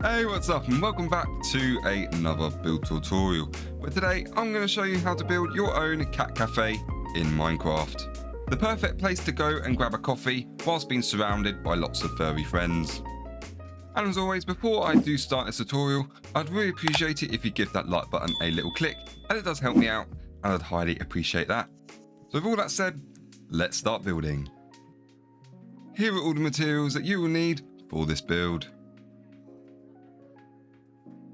Hey, what's up, and welcome back to another build tutorial, where today I'm going to show you how to build your own cat cafe in Minecraft. The perfect place to go and grab a coffee whilst being surrounded by lots of furry friends. And as always, before I do start this tutorial, I'd really appreciate it if you give that like button a little click, and it does help me out, and I'd highly appreciate that. So with all that said, let's start building. Here are all the materials that you will need for this build.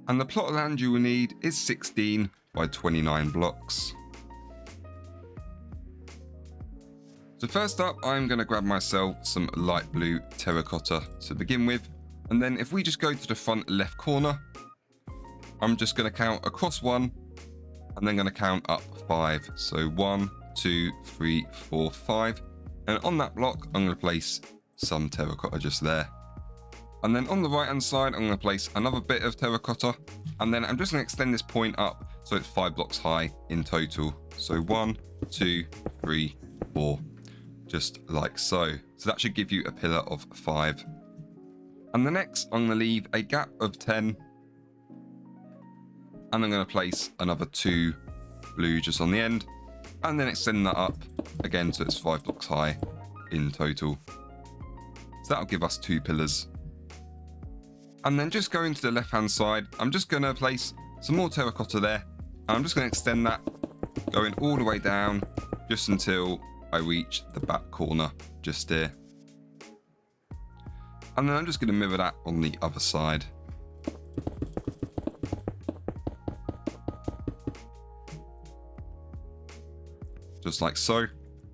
And the plot of land you will need is 16 by 29 blocks. So first up, I'm going to grab myself some light blue terracotta to begin with. And then if we just go to the front left corner, I'm just going to count across 1 and then going to count up 5. So 1, 2, 3, 4, 5. And on that block, I'm going to place some terracotta just there. And then on the right hand side, I'm going to place another bit of terracotta. And then I'm just going to extend this point up so it's 5 blocks high in total. So 1, 2, 3, 4. Just like so. So that should give you a pillar of 5. And the next, I'm going to leave a gap of 10. And I'm going to place another 2 blue just on the end. And then extend that up again so it's 5 blocks high in total. So that'll give us 2 pillars. And then just going to the left hand side, I'm just going to place some more terracotta there. And I'm just going to extend that going all the way down just until I reach the back corner just here. And then I'm just going to mirror that on the other side. Just like so.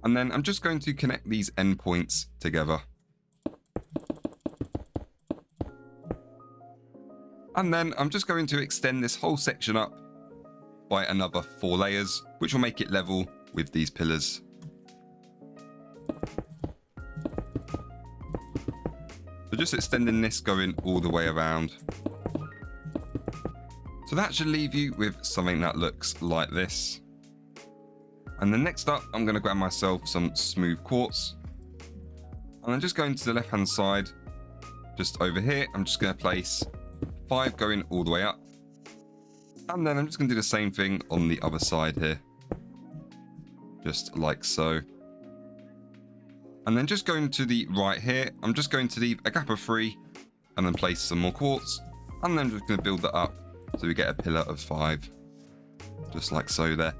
And then I'm just going to connect these endpoints together. And then I'm just going to extend this whole section up by another 4 layers, which will make it level with these pillars. So just extending this going all the way around. So that should leave you with something that looks like this. And then next up, I'm going to grab myself some smooth quartz. And then just going to the left hand side, just over here, I'm just going to place 5 going all the way up. And then I'm just going to do the same thing on the other side here. Just like so. And then just going to the right here, I'm just going to leave a gap of 3 and then place some more quartz. And then I'm just going to build that up so we get a pillar of 5. Just like so there.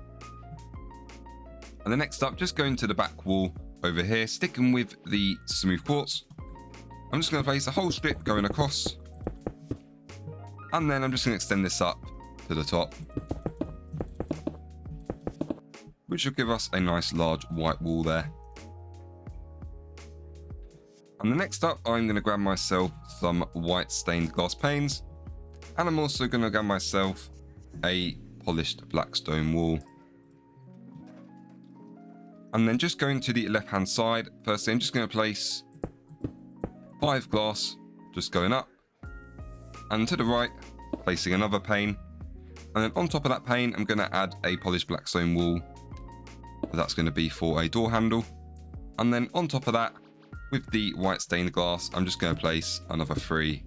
And then next up, just going to the back wall over here, sticking with the smooth quartz. I'm just going to place a whole strip going across. And then I'm just going to extend this up to the top, which will give us a nice large white wall there. And the next up, I'm going to grab myself some white stained glass panes. And I'm also going to grab myself a polished black stone wall. And then just going to the left hand side, firstly I'm just going to place 5 glass just going up. And to the right, placing another pane. And then on top of that pane, I'm going to add a polished black stone wall. That's going to be for a door handle. And then on top of that, with the white stained glass, I'm just going to place another 3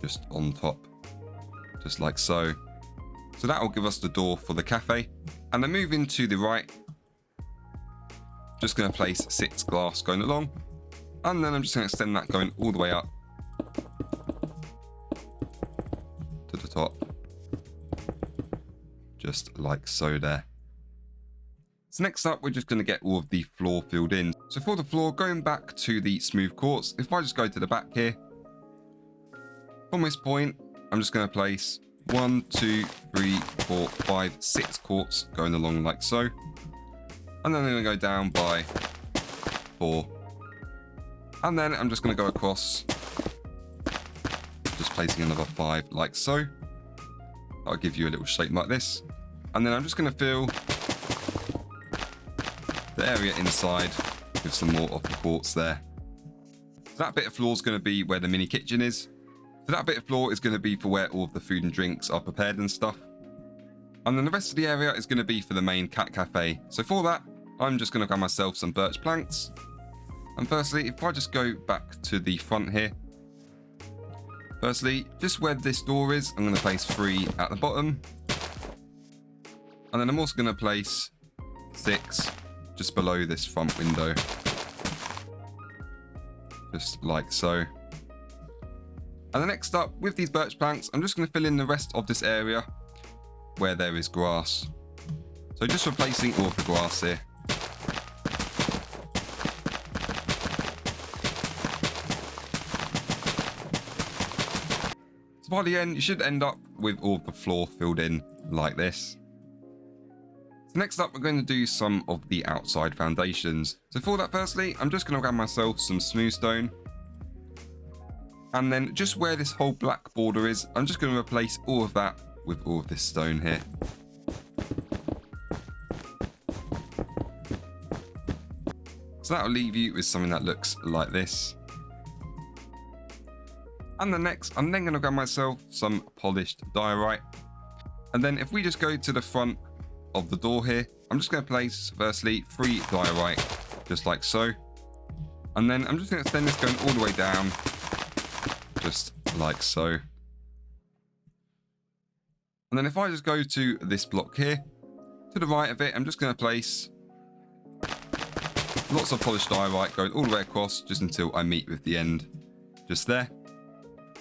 just on top. Just like so. So that will give us the door for the cafe. And then moving to the right, just going to place 6 glass going along. And then I'm just going to extend that going all the way up to the top, just like so there. So next up, we're just going to get all of the floor filled in. So for the floor, going back to the smooth quartz, if I just go to the back here, from this point, I'm just going to place 1, 2, 3, 4, 5, 6 quartz going along like so. And then I'm going to go down by 4. And then I'm just going to go across, just placing another 5 like so. I'll give you a little shape like this. And then I'm just going to fill the area inside with some more of the quartz there. So that bit of floor is going to be where the mini kitchen is. So that bit of floor is going to be for where all of the food and drinks are prepared and stuff. And then the rest of the area is going to be for the main cat cafe. So for that, I'm just going to grab myself some birch planks. And firstly, if I just go back to the front here, Firstly, just where this door is, I'm going to place 3 at the bottom. And then I'm also going to place 6 just below this front window. Just like so. And then next up, with these birch planks, I'm just going to fill in the rest of this area where there is grass. So just replacing all of the grass here. So by the end, you should end up with all of the floor filled in like this. So next up, we're going to do some of the outside foundations. So for that, firstly, I'm just going to grab myself some smooth stone. And then just where this whole black border is, I'm just going to replace all of that with all of this stone here. So that will leave you with something that looks like this. And the next, I'm then going to grab myself some polished diorite. And then if we just go to the front of the door here, I'm just going to place, firstly, 3 diorite, just like so. And then I'm just going to extend this going all the way down, just like so. And then if I just go to this block here, to the right of it, I'm just going to place lots of polished diorite going all the way across, just until I meet with the end, just there.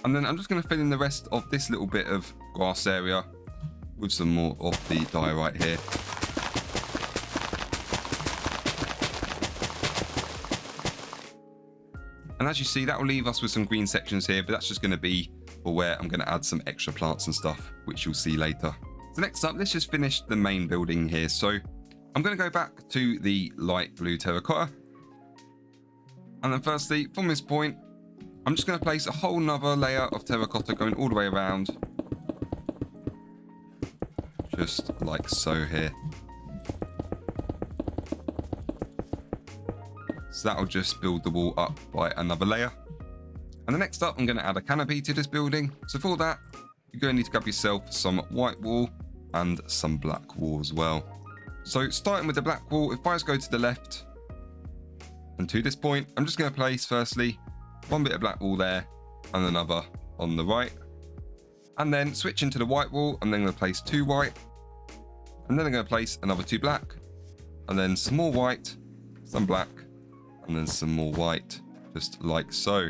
And then I'm just going to fill in the rest of this little bit of grass area with some more of the diorite here. And as you see, that will leave us with some green sections here, but that's just going to be for where I'm going to add some extra plants and stuff, which you'll see later. So next up, let's just finish the main building here. So I'm going to go back to the light blue terracotta. And then firstly, from this point, I'm just going to place a whole nother layer of terracotta going all the way around. Just like so here. So that'll just build the wall up by another layer. And the next up, I'm going to add a canopy to this building. So for that, you're going to need to grab yourself some white wool and some black wool as well. So starting with the black wool, if I just go to the left and to this point, I'm just going to place firstly 1 bit of black wool there and another on the right. And then switching to the white wool, I'm then going to place 2 white. And then I'm going to place another 2 black. And then some more white, some black, and then some more white, just like so.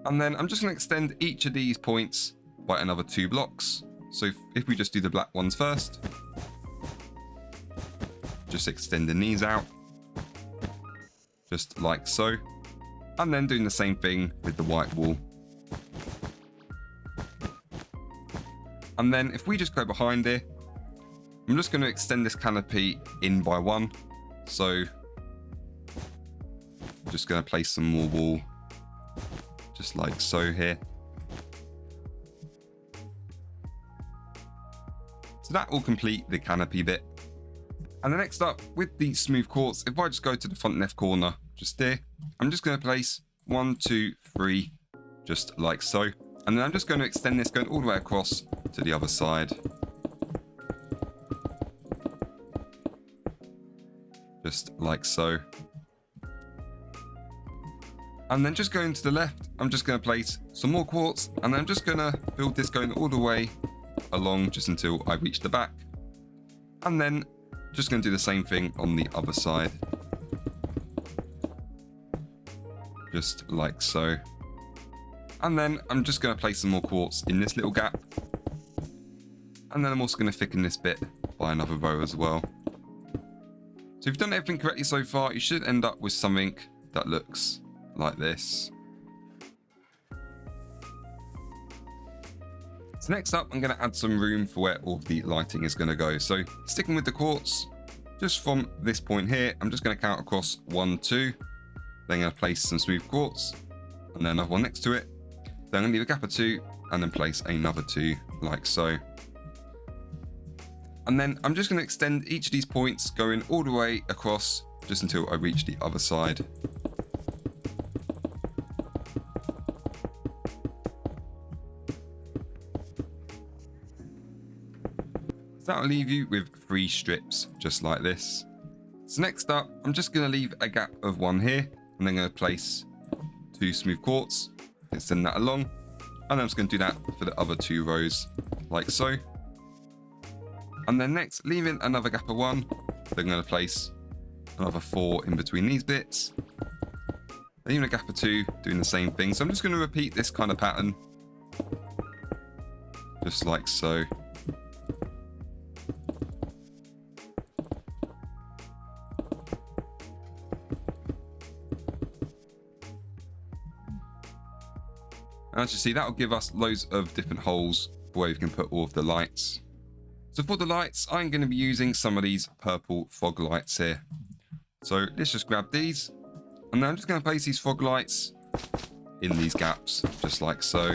And then I'm just going to extend each of these points by another 2 blocks. So if we just do the black ones first, just extending these out, just like so. And then doing the same thing with the white wool. And then if we just go behind here, I'm just going to extend this canopy in by 1. So just going to place some more wool, just like so here. So that will complete the canopy bit. And the next up, with the smooth quartz, if I just go to the front left corner, just there, I'm just going to place 1, 2, 3, just like so. And then I'm just going to extend this going all the way across to the other side. Just like so. And then just going to the left, I'm just going to place some more quartz, and then I'm just going to build this going all the way along just until I reach the back. And then just going to do the same thing on the other side. Just like so. And then I'm just going to place some more quartz in this little gap. And then I'm also going to thicken this bit by another row as well. So if you've done everything correctly so far, you should end up with something that looks like this. So next up, I'm going to add some room for where all of the lighting is going to go. So sticking with the quartz, just from this point here, I'm just going to count across 1, 2. Then I'm going to place some smooth quartz, and then another one next to it. Then I'm going to leave a gap of 2, and then place another 2, like so. And then I'm just going to extend each of these points going all the way across just until I reach the other side. So that'll leave you with 3 strips, just like this. So next up, I'm just going to leave a gap of 1 here, and then going to place 2 smooth quartz, extend that along. And then I'm just going to do that for the other 2 rows, like so. And then next, leaving another gap of 1, then I'm going to place another 4 in between these bits. Leaving a gap of 2, doing the same thing. So I'm just going to repeat this kind of pattern, just like so. And as you see, that will give us loads of different holes where we can put all of the lights. So for the lights, I'm going to be using some of these purple fog lights here. So let's just grab these. And then I'm just going to place these fog lights in these gaps, just like so.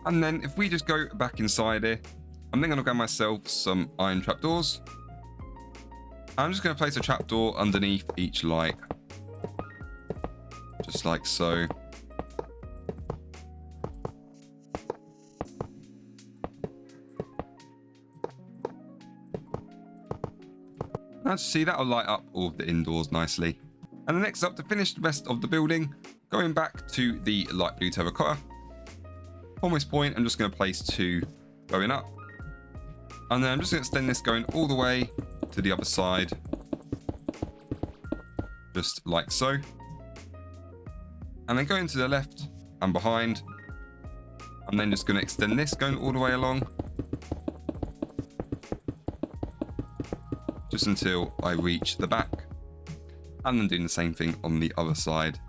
And then if we just go back inside here, I'm then going to grab myself some iron trapdoors. I'm just going to place a trapdoor underneath each light, just like so. As you see, that will light up all of the indoors nicely. And the next up, to finish the rest of the building, going back to the light blue terracotta. From this point, I'm just going to place 2 going up. And then I'm just going to extend this going all the way to the other side, just like so. And then going to the left and behind. I'm then just going to extend this going all the way along, just until I reach the back. And then doing the same thing on the other side.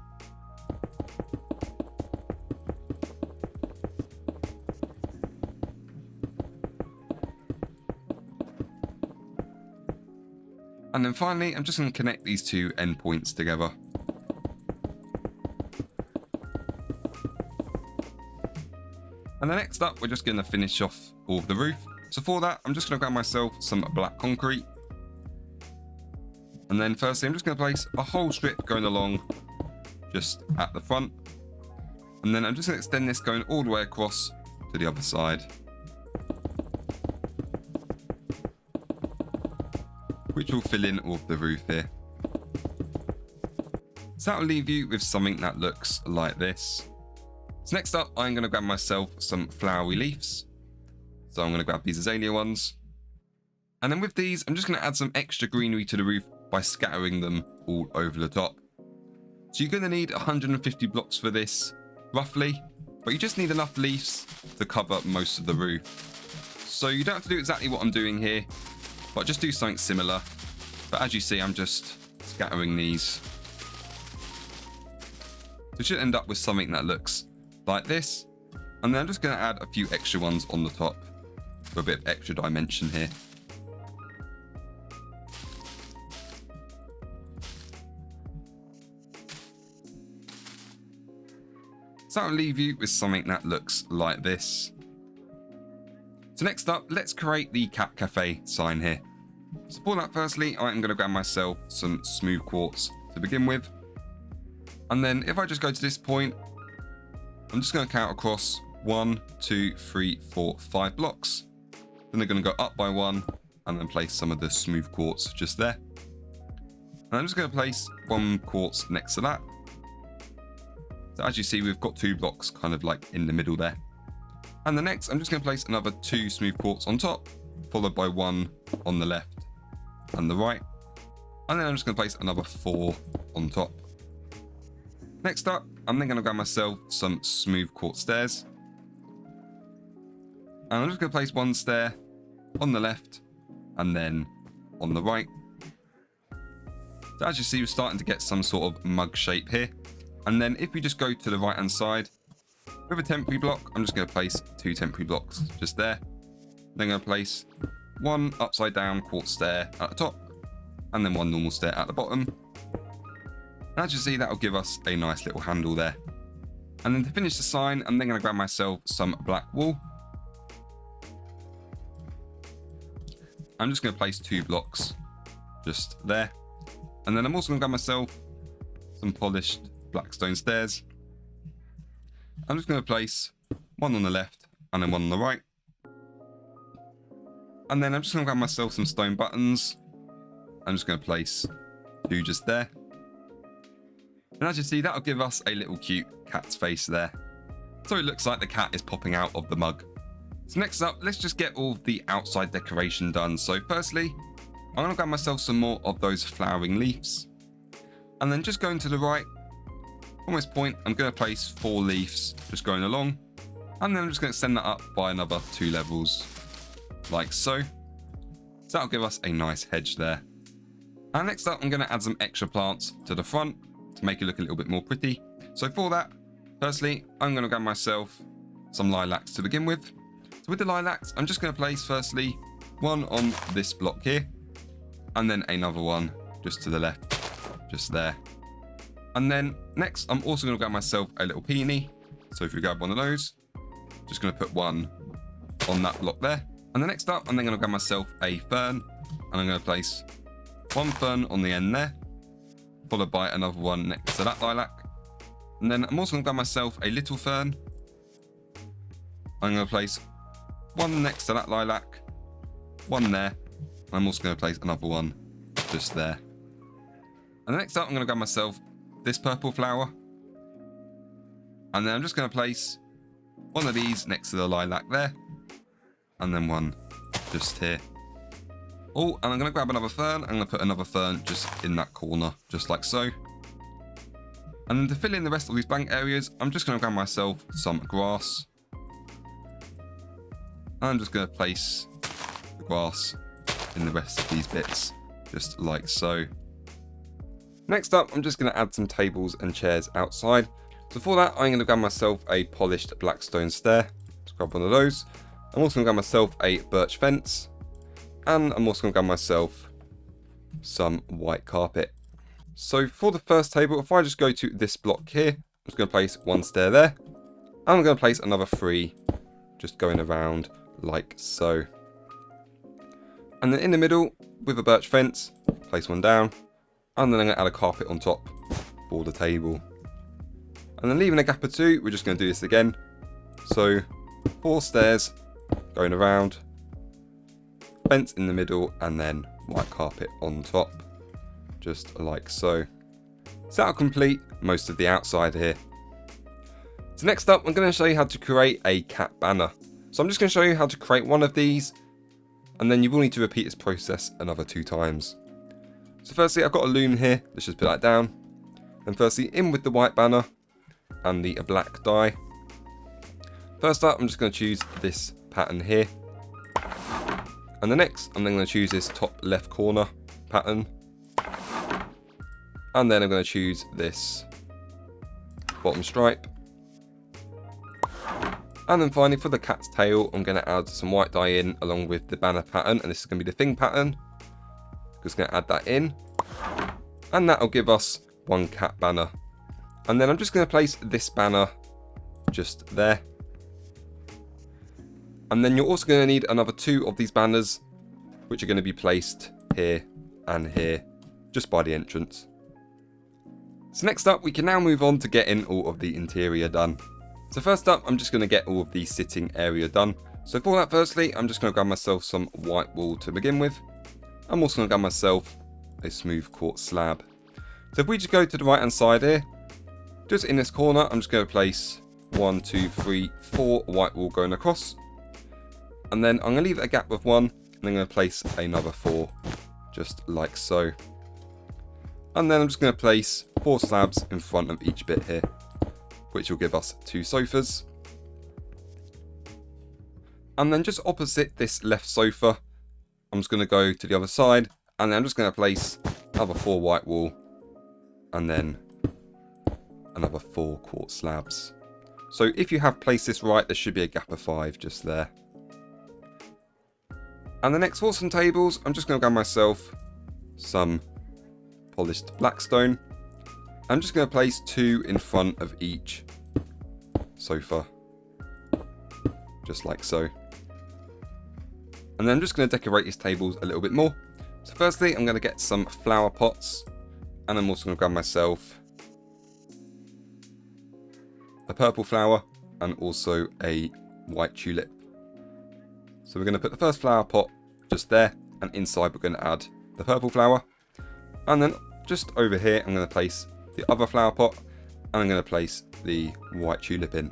And then finally, I'm just going to connect these 2 endpoints together. And then next up, we're just going to finish off all of the roof. So for that, I'm just going to grab myself some black concrete. And then firstly, I'm just going to place a whole strip going along just at the front. And then I'm just going to extend this going all the way across to the other side, which will fill in all of the roof here. So that will leave you with something that looks like this. So next up, I'm going to grab myself some flowery leaves. So I'm going to grab these azalea ones. And then with these, I'm just going to add some extra greenery to the roof by scattering them all over the top. So you're going to need 150 blocks for this, roughly, but you just need enough leaves to cover most of the roof. So you don't have to do exactly what I'm doing here, but just do something similar. But as you see, I'm just scattering these. So you should end up with something that looks like this. And then I'm just going to add a few extra ones on the top for a bit of extra dimension here. So that'll leave you with something that looks like this. So next up, let's create the Cat Cafe sign here. So for that, firstly, I'm going to grab myself some smooth quartz to begin with. And then if I just go to this point, I'm just going to count across 1, 2, 3, 4, 5 blocks. Then they're going to go up by 1 and then place some of the smooth quartz just there. And I'm just going to place 1 quartz next to that. So as you see, we've got 2 blocks kind of like in the middle there. And the next, I'm just going to place another 2 smooth quartz on top, followed by 1 on the left and the right. And then I'm just going to place another 4 on top. Next up, I'm then going to grab myself some smooth quartz stairs. And I'm just going to place 1 stair on the left and then on the right. So as you see, we're starting to get some sort of mug shape here. And then if we just go to the right hand side with a temporary block, I'm just going to place 2 temporary blocks just there. Then I'm going to place 1 upside down quartz stair at the top and then 1 normal stair at the bottom. And as you see, that will give us a nice little handle there. And then to finish the sign, I'm then going to grab myself some black wool. I'm just going to place 2 blocks just there. And then I'm also going to grab myself some polished black stone stairs. I'm just going to place 1 on the left and then 1 on the right. And then I'm just going to grab myself some stone buttons. I'm just going to place 2 just there. And as you see, that'll give us a little cute cat's face there. So it looks like the cat is popping out of the mug. So next up, let's just get all the outside decoration done. So firstly, I'm going to grab myself some more of those flowering leaves. And then just going to the right, from this point, I'm going to place 4 leaves just going along. And then I'm just going to extend that up by another 2 levels, like so. So that'll give us a nice hedge there. And next up, I'm going to add some extra plants to the front to make it look a little bit more pretty. So for that, firstly, I'm going to grab myself some lilacs to begin with. So with the lilacs, I'm just going to place firstly one on this block here, and then another one just to the left, just there. And then next, I'm also going to grab myself a little peony. So if you grab one of those, just going to put one on that block there. And the next up, I'm then going to grab myself a fern, and I'm going to place one fern on the end there, followed by another one next to that lilac. And then I'm also going to grab myself a little fern. I'm going to place one next to that lilac, one there, and I'm also going to place another one just there. And next up, I'm going to grab myself this purple flower, and then I'm just going to place one of these next to the lilac there, and then one just here. Oh, and I'm going to grab another fern. I'm going to put another fern just in that corner, just like so. And then to fill in the rest of these blank areas, I'm just going to grab myself some grass. I'm just going to place the grass in the rest of these bits, just like so. Next up, I'm just going to add some tables and chairs outside. So for that, I'm going to grab myself a polished black stone stair. Let's grab one of those. I'm also going to grab myself a birch fence. And I'm also going to grab myself some white carpet. So for the first table, if I just go to this block here, I'm just going to place 1 stair there. And I'm going to place another 3 just going around like so. And then in the middle, with a birch fence, place 1 down. And then I'm going to add a carpet on top for the table. And then leaving a gap of 2, we're just going to do this again. So 4 stairs going around, fence in the middle, and then white carpet on top, just like so. So that'll complete most of the outside here. So next up, I'm going to show you how to create a cat banner. So I'm just going to show you how to create one of these, and then you will need to repeat this process another 2 times. So firstly, I've got a loom here. Let's just put that down. And firstly, in with the white banner and the black die. First up, I'm just going to choose this pattern here. And the next, I'm then going to choose this top left corner pattern. And then I'm going to choose this bottom stripe. And then finally, for the cat's tail, I'm going to add some white dye in along with the banner pattern. And this is going to be the thing pattern. Just going to add that in. And that'll give us 1 cat banner. And then I'm just going to place this banner just there. And then you're also going to need another 2 of these banners, which are going to be placed here and here, just by the entrance. So next up, we can now move on to getting all of the interior done. So first up, I'm just going to get all of the sitting area done. So for that, firstly, I'm just going to grab myself some white wool to begin with. I'm also going to grab myself a smooth quartz slab. So if we just go to the right hand side here, just in this corner, I'm just going to place 1, 2, 3, 4 white wool going across. And then I'm going to leave a gap of 1, and then I'm going to place another 4, just like so. And then I'm just going to place 4 slabs in front of each bit here, which will give us 2 sofas. And then just opposite this left sofa, I'm just going to go to the other side, and then I'm just going to place another 4 white wool, and then another 4 quartz slabs. So if you have placed this right, there should be a gap of 5 just there. And the next, for some tables, I'm just going to grab myself some polished blackstone. I'm just going to place 2 in front of each sofa, just like so. And then I'm just going to decorate these tables a little bit more. So firstly, I'm going to get some flower pots, and I'm also going to grab myself a purple flower and also a white tulip. So we're going to put the first flower pot just there. And inside we're going to add the purple flower. And then just over here I'm going to place the other flower pot. And I'm going to place the white tulip in.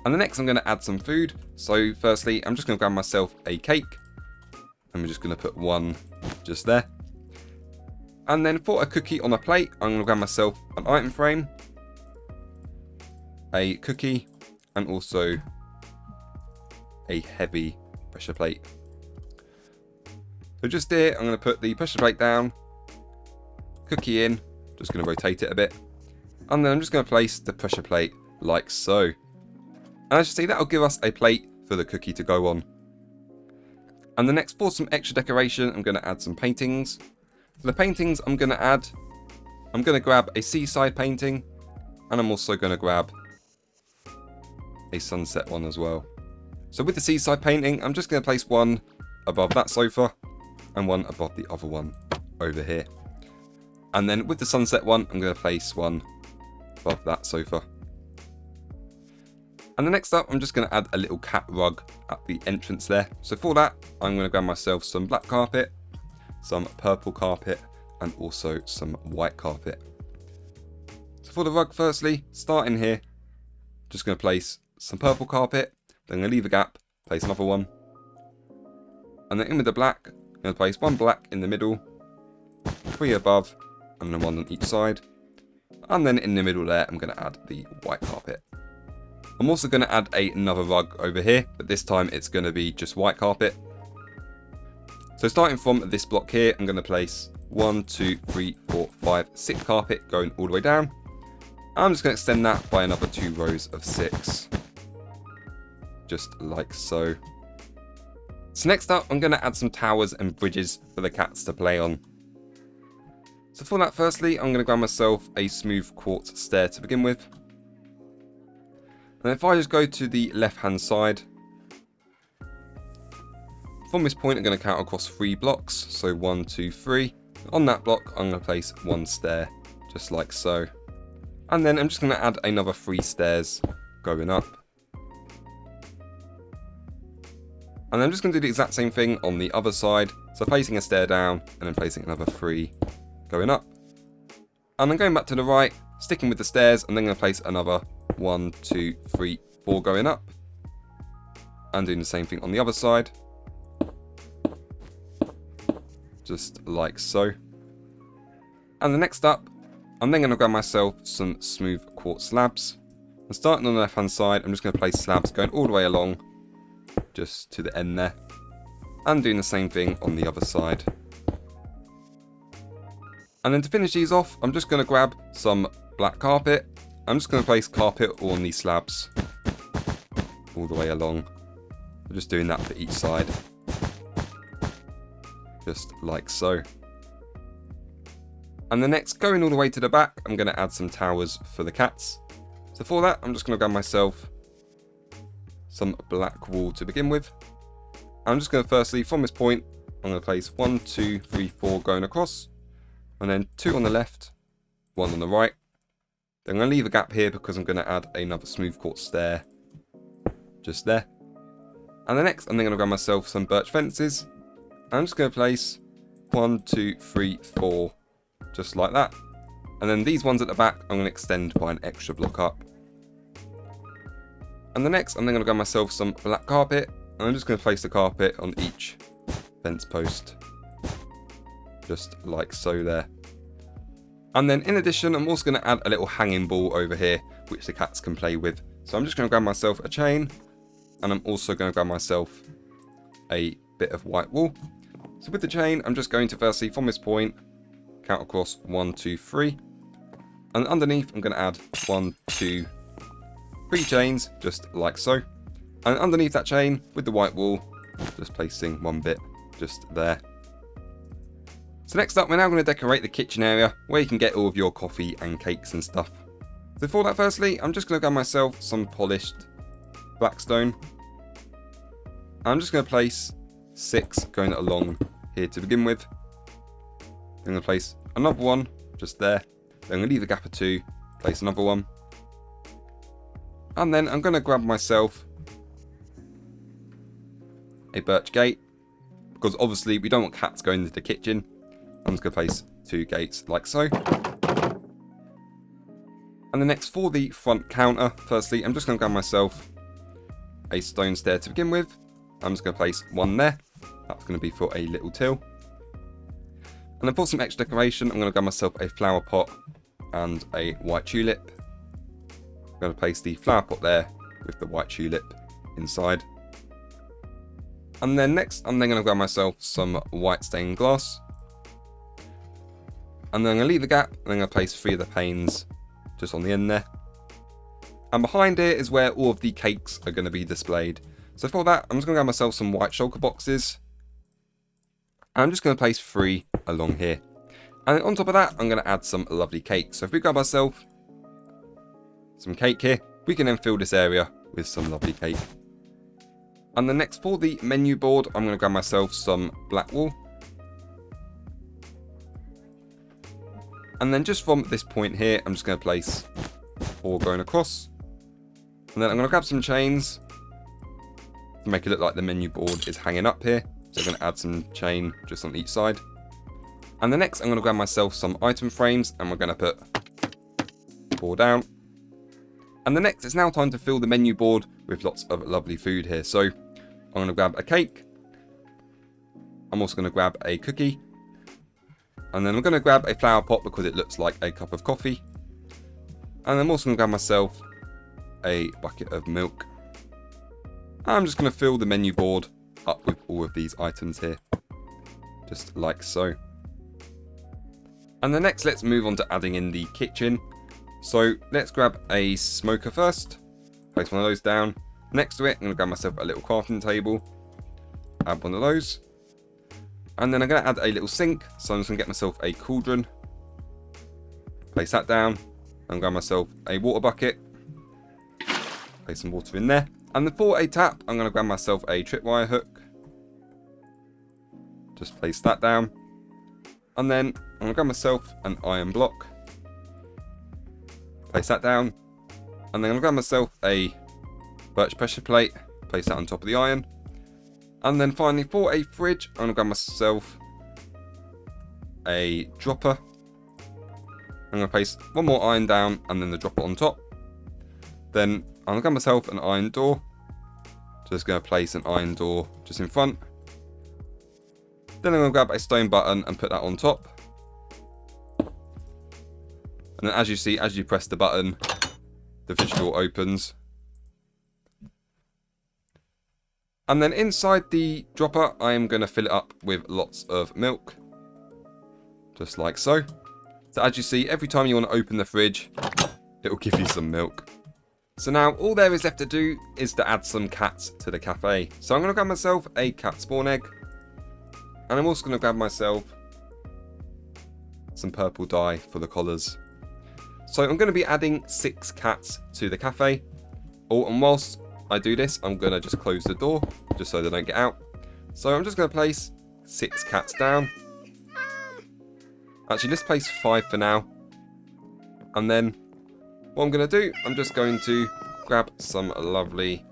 And the next I'm going to add some food. So firstly I'm just going to grab myself a cake. And we're just going to put one just there. And then for a cookie on a plate, I'm going to grab myself an item frame, a cookie, and also a heavy pressure plate. So just here, I'm going to put the pressure plate down, cookie in, just going to rotate it a bit, and then I'm just going to place the pressure plate like so. And as you see, that'll give us a plate for the cookie to go on. And the next, for some extra decoration, I'm going to add some paintings. For the paintings I'm going to grab a seaside painting, and I'm also going to grab a sunset one as well. So with the seaside painting, I'm just going to place one above that sofa and one above the other one over here. And then with the sunset one, I'm going to place one above that sofa. And the next up, I'm just going to add a little cat rug at the entrance there. So for that, I'm going to grab myself some black carpet, some purple carpet, and also some white carpet. So for the rug, firstly, starting here, just going to place some purple carpet, then I'm going to leave a gap, place another one, and then in with the black, I'm going to place one black in the middle, 3 above, and then 1 on each side, and then in the middle there, I'm going to add the white carpet. I'm also going to add another rug over here, but this time it's going to be just white carpet. So starting from this block here, I'm going to place 1, 2, 3, 4, 5, 6 carpet going all the way down. I'm just going to extend that by another 2 rows of 6. Just like so. So next up, I'm going to add some towers and bridges for the cats to play on. So for that, firstly, I'm going to grab myself a smooth quartz stair to begin with. And if I just go to the left hand side, from this point I'm going to count across 3 blocks, so 1, 2, 3. On that block I'm going to place 1 stair, just like so. And then I'm just going to add another 3 stairs going up. And I'm just going to do the exact same thing on the other side, so placing a stair down and then placing another 3 going up. And then going back to the right, sticking with the stairs, and then going to place another 1, 2, 3, 4 going up. And doing the same thing on the other side. Just like so. And the next up, I'm then going to grab myself some smooth quartz slabs. And starting on the left hand side, I'm just going to place slabs going all the way along, just to the end there. And doing the same thing on the other side. And then to finish these off, I'm just going to grab some black carpet. I'm just going to place carpet on these slabs all the way along. I'm just doing that for each side. Just like so. And the next, going all the way to the back, I'm going to add some towers for the cats. So for that, I'm just going to grab myself some black wool to begin with. I'm just going to firstly, from this point, I'm going to place 1, 2, 3, 4 going across. And then 2 on the left, 1 on the right. Then I'm going to leave a gap here because I'm going to add another smooth quartz stair. Just there. And the next, I'm then going to grab myself some birch fences. I'm just going to place 1, 2, 3, 4, just like that. And then these ones at the back, I'm going to extend by an extra block up. And the next, I'm then going to grab myself some black carpet. And I'm just going to place the carpet on each fence post. Just like so there. And then in addition, I'm also going to add a little hanging ball over here, which the cats can play with. So I'm just going to grab myself a chain. And I'm also going to grab myself a bit of white wool. So with the chain, I'm just going to firstly, from this point, count across 1, 2, 3. And underneath, I'm going to add 1, 2, 3 chains, just like so. And underneath that chain, with the white wool, just placing 1 bit just there. So next up, we're now going to decorate the kitchen area, where you can get all of your coffee and cakes and stuff. So for that, firstly, I'm just going to grab myself some polished blackstone. I'm just going to place 6 going along here to begin with. I'm going to place another one just there. Then I'm going to leave a gap of 2, place another one. And then I'm going to grab myself a birch gate, because obviously we don't want cats going into the kitchen. I'm just going to place 2 gates like so. And the next, for the front counter, firstly, I'm just going to grab myself a stone stair to begin with. I'm just going to place 1 there. That's going to be for a little till. And then for some extra decoration, I'm going to grab myself a flower pot and a white tulip. I'm going to place the flower pot there with the white tulip inside. And then next, I'm then going to grab myself some white stained glass. And then I'm going to leave the gap, and then I'm going to place 3 of the panes just on the end there. And behind it is where all of the cakes are going to be displayed. So for that, I'm just going to grab myself some white shulker boxes. And I'm just going to place 3 along here. And then on top of that, I'm going to add some lovely cake. So if we grab ourselves some cake here, we can then fill this area with some lovely cake. And then next, for the menu board, I'm going to grab myself some black wool. And then just from this point here, I'm just going to place 4 going across. And then I'm going to grab some chains to make it look like the menu board is hanging up here. So I'm going to add some chain just on each side. And the next, I'm going to grab myself some item frames, and we're going to put 4 down. And the next, it's now time to fill the menu board with lots of lovely food here. So I'm going to grab a cake. I'm also going to grab a cookie. And then I'm going to grab a flower pot because it looks like a cup of coffee. And I'm also going to grab myself a bucket of milk. I'm just going to fill the menu board up with all of these items here. Just like so. And then next, let's move on to adding in the kitchen. So let's grab a smoker first. Place one of those down. Next to it, I'm going to grab myself a little crafting table. Add one of those. And then I'm going to add a little sink. So I'm just going to get myself a cauldron. Place that down. And grab myself a water bucket. Place some water in there. And then for a tap, I'm going to grab myself a tripwire hook. Just place that down. And then I'm going to grab myself an iron block. Place that down. And then I'm going to grab myself a birch pressure plate. Place that on top of the iron. And then finally, for a fridge, I'm going to grab myself a dropper. I'm going to place 1 more iron down and then the dropper on top. Then I'm going to grab myself an iron door. Just going to place an iron door just in front. Then I'm going to grab a stone button and put that on top. And then as you see, as you press the button, the fridge door opens. And then inside the dropper, I am going to fill it up with lots of milk. Just like so. So as you see, every time you want to open the fridge, it will give you some milk. So now all there is left to do is to add some cats to the cafe. So I'm going to grab myself a cat spawn egg. And I'm also going to grab myself some purple dye for the collars. So I'm going to be adding 6 cats to the cafe. Oh, and whilst I do this, I'm going to just close the door just so they don't get out. So I'm just going to place 6 cats down. Actually, let's place 5 for now. And then what I'm going to do, I'm just going to grab some lovely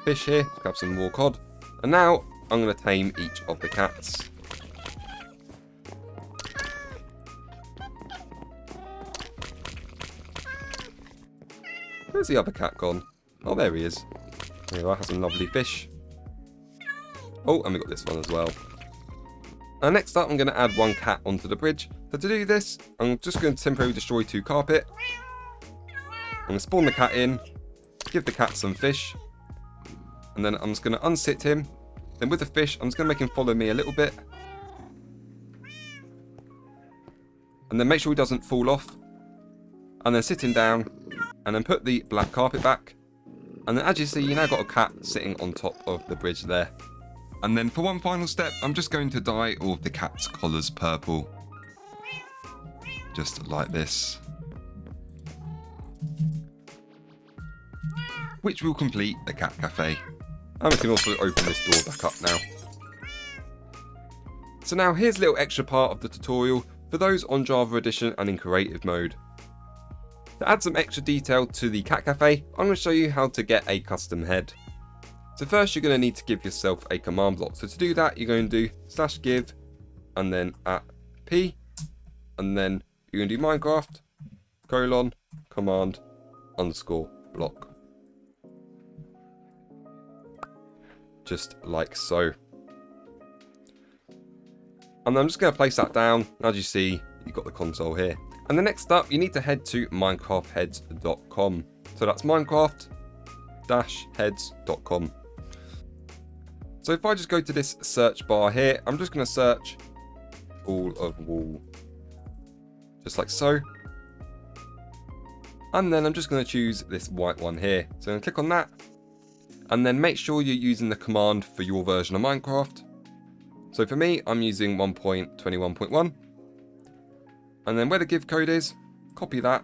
fish here, grab some raw cod. And now I'm going to tame each of the cats. Where's the other cat gone? Oh, there he is. Here I have some lovely fish. Oh, and we got this one as well. And next up, I'm going to add 1 cat onto the bridge. So to do this, I'm just going to temporarily destroy 2 carpet. I'm going to spawn the cat in, give the cat some fish, and then I'm just going to unsit him. Then with the fish, I'm just going to make him follow me a little bit. And then make sure he doesn't fall off. And then sit him down, and then put the black carpet back. And then as you see, you now got a cat sitting on top of the bridge there. And then for one final step, I'm just going to dye all of the cat's collars purple. Just like this. Which will complete the cat cafe. And we can also open this door back up now. So now here's a little extra part of the tutorial for those on Java Edition and in creative mode. To add some extra detail to the cat cafe, I'm going to show you how to get a custom head. So first you're going to need to give yourself a command block. So to do that, you're going to do /give and then @p, and then you're going to do Minecraft command _ block. Just like so. And I'm just going to place that down. As you see, you've got the console here. And then next up, you need to head to minecraftheads.com. So that's minecraft-heads.com. So if I just go to this search bar here, I'm just going to search ball of wool. Just like so. And then I'm just going to choose this white one here. So I'm going to click on that. And then make sure you're using the command for your version of Minecraft. So for me, I'm using 1.21.1. And then where the give code is, copy that.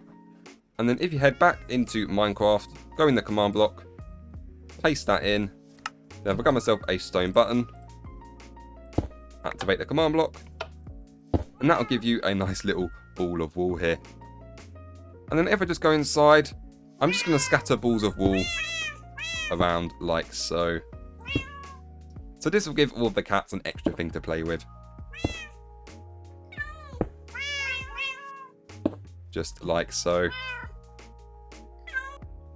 And then if you head back into Minecraft, go in the command block, place that in. Then I've got myself a stone button. Activate the command block. And that'll give you a nice little ball of wool here. And then if I just go inside, I'm just going to scatter balls of wool around like so. So this will give all of the cats an extra thing to play with. Just like so.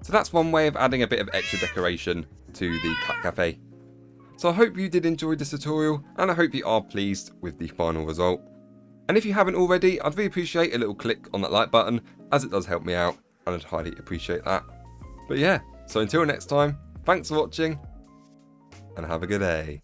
So that's one way of adding a bit of extra decoration to the cat cafe. So I hope you did enjoy this tutorial, and I hope you are pleased with the final result. And if you haven't already, I'd really appreciate a little click on that like button, as it does help me out, and I'd highly appreciate that. But yeah, so until next time, thanks for watching, and have a good day.